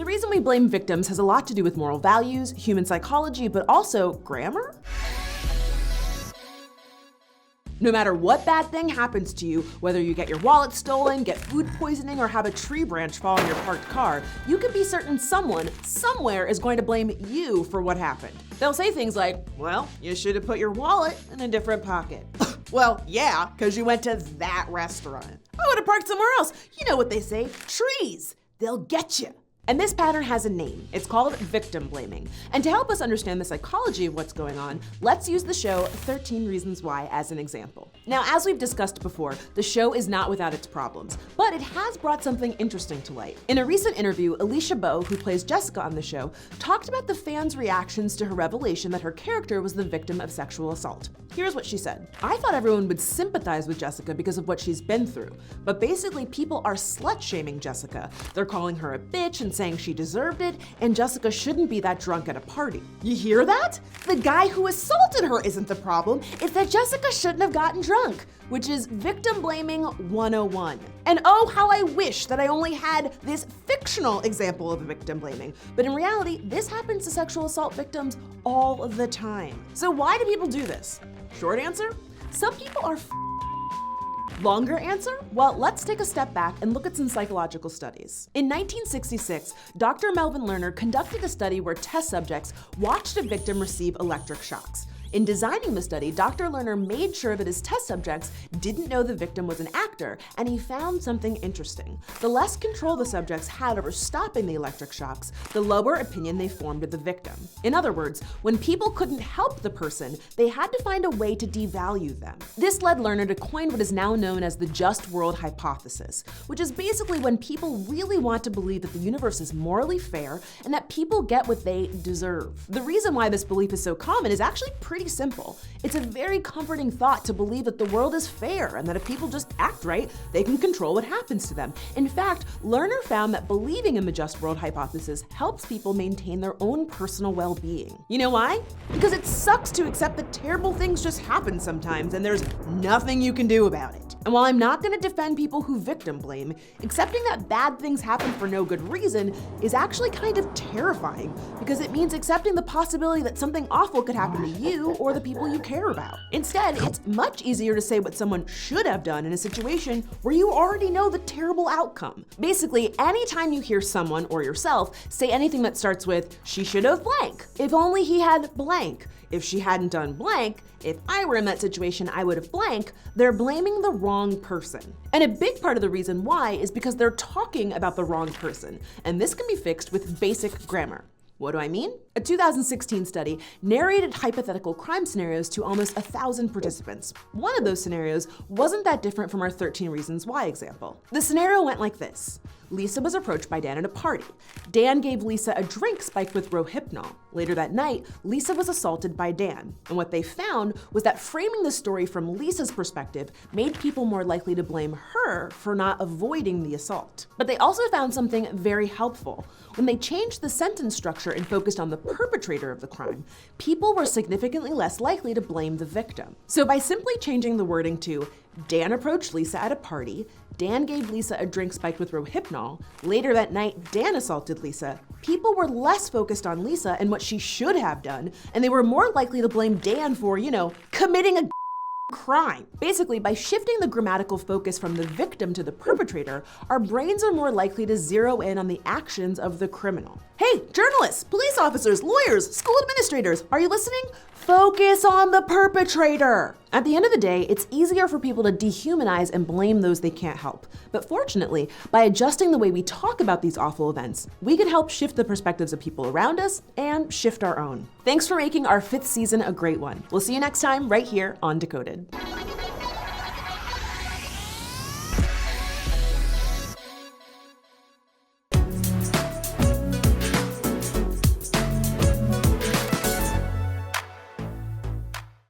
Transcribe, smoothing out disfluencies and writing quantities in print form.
the reason we blame victims has a lot to do with moral values, human psychology, but also grammar? No matter what bad thing happens to you, whether you get your wallet stolen, get food poisoning, or have a tree branch fall on your parked car, you can be certain someone, somewhere is going to blame you for what happened. They'll say things like, well, you should have put your wallet in a different pocket. Well, yeah, because you went to that restaurant. I would have parked somewhere else. You know what they say, trees, they'll get you. And this pattern has a name. It's called victim blaming. And to help us understand the psychology of what's going on, let's use the show 13 Reasons Why as an example. Now, as we've discussed before, the show is not without its problems, but it has brought something interesting to light. In a recent interview, Alicia Bowe, who plays Jessica on the show, talked about the fans' reactions to her revelation that her character was the victim of sexual assault. Here's what she said. I thought everyone would sympathize with Jessica because of what she's been through, but basically people are slut-shaming Jessica. They're calling her a bitch and saying she deserved it, and Jessica shouldn't be that drunk at a party. You hear that? The guy who assaulted her isn't the problem, it's that Jessica shouldn't have gotten drunk, which is victim blaming 101. And oh, how I wish that I only had this fictional example of victim blaming, but in reality, this happens to sexual assault victims all the time. So why do people do this? Short answer, some people are Longer answer? Well, let's take a step back and look at some psychological studies. In 1966, Dr. Melvin Lerner conducted a study where test subjects watched a victim receive electric shocks. In designing the study, Dr. Lerner made sure that his test subjects didn't know the victim was an actor, and he found something interesting. The less control the subjects had over stopping the electric shocks, the lower opinion they formed of the victim. In other words, when people couldn't help the person, they had to find a way to devalue them. This led Lerner to coin what is now known as the just world hypothesis, which is basically when people really want to believe that the universe is morally fair and that people get what they deserve. The reason why this belief is so common is actually pretty simple. It's a very comforting thought to believe that the world is fair and that if people just act right, they can control what happens to them. In fact, Lerner found that believing in the just world hypothesis helps people maintain their own personal well-being. You know why? Because it sucks to accept that terrible things just happen sometimes and there's nothing you can do about it. And while I'm not going to defend people who victim blame, accepting that bad things happen for no good reason is actually kind of terrifying because it means accepting the possibility that something awful could happen to you or the people you care about. Instead, it's much easier to say what someone should have done in a situation where you already know the terrible outcome. Basically, anytime you hear someone or yourself say anything that starts with, she should have blank, if only he had blank, if she hadn't done blank, if I were in that situation, I would have blank, they're blaming the wrong person. And a big part of the reason why is because they're talking about the wrong person. And this can be fixed with basic grammar. What do I mean? A 2016 study narrated hypothetical crime scenarios to almost 1,000 participants. One of those scenarios wasn't that different from our 13 Reasons Why example. The scenario went like this. Lisa was approached by Dan at a party. Dan gave Lisa a drink spiked with Rohypnol. Later that night, Lisa was assaulted by Dan. And what they found was that framing the story from Lisa's perspective made people more likely to blame her for not avoiding the assault. But they also found something very helpful. When they changed the sentence structure and focused on the perpetrator of the crime, people were significantly less likely to blame the victim. So by simply changing the wording to Dan approached Lisa at a party, Dan gave Lisa a drink spiked with Rohypnol, later that night Dan assaulted Lisa, people were less focused on Lisa and what she should have done, and they were more likely to blame Dan for, committing a crime. Basically, by shifting the grammatical focus from the victim to the perpetrator, our brains are more likely to zero in on the actions of the criminal. Hey, journalists, police officers, lawyers, school administrators, are you listening? Focus on the perpetrator. At the end of the day, it's easier for people to dehumanize and blame those they can't help. But fortunately, by adjusting the way we talk about these awful events, we can help shift the perspectives of people around us and shift our own. Thanks for making our 5th season a great one. We'll see you next time right here on Decoded.